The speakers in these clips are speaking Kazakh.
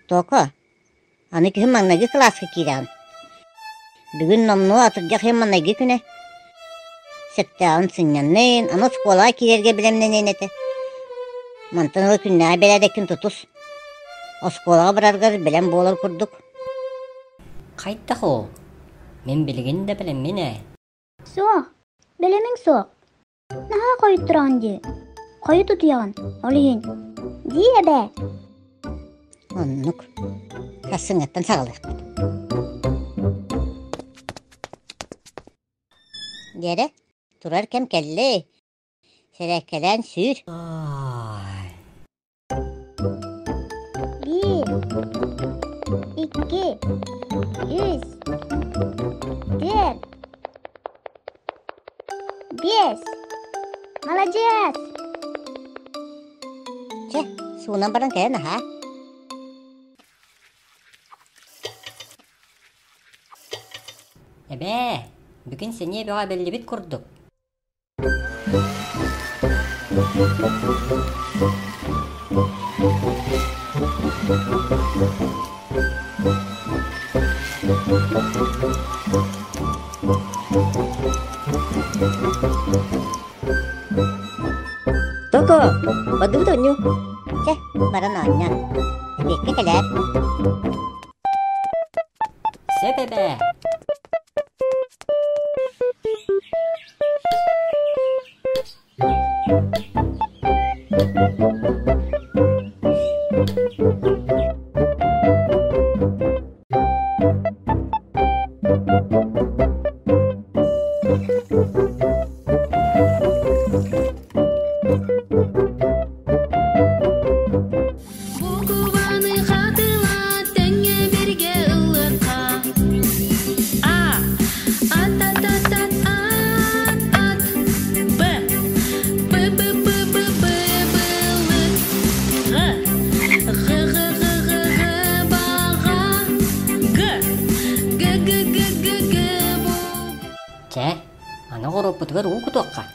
Токо, аны күйін маңнағы классқа кирян. Бүгін номну атырдяқ hem маңнағы күні. Сеттағын сыняннын, аны скола кирерге білемнен енеті. Мантынығы күнне берәдекін тұтыс. О сколаға бірарғар білем болар күрдік. Қайттақ ол? Мен білген де білем мене. Соқ, білемің соқ. Наға қойып тұрған де? Қойы тұтыяған, олейін. Дие бә? Оннық, қасыңаттан сағылық. Дері, тұрар кәм кәлі. Сәрәккәлән сүйір. Bir, iki, üç, dört, beş. Молодец! Че, суынан баран кәйін, аха? Әбә, бүгін сене бөға белі бит күрдік. Токо, бады бұд өңі? Че, баран оңнан. Бекке кәләр. Сөп әбә. Че, аны ғорып бұтығыр ұғы тұққа.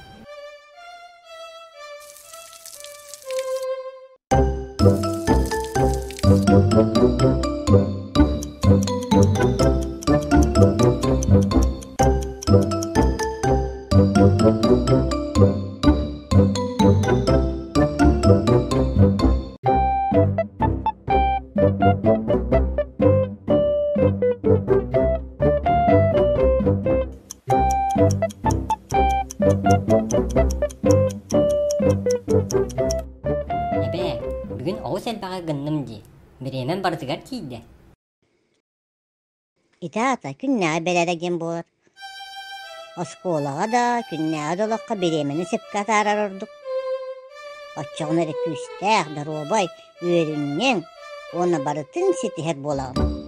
Әбә, бүгін оғыз әлбаға гынным де, біремен бардығар кейді. Итаата күннәға берәдеген болар. Осколаға да күннәға долаққа беремені сепке тарар ордық. Отчағын әрі күстәқ, даробай, өріннен, оны барытын сетігер болағын.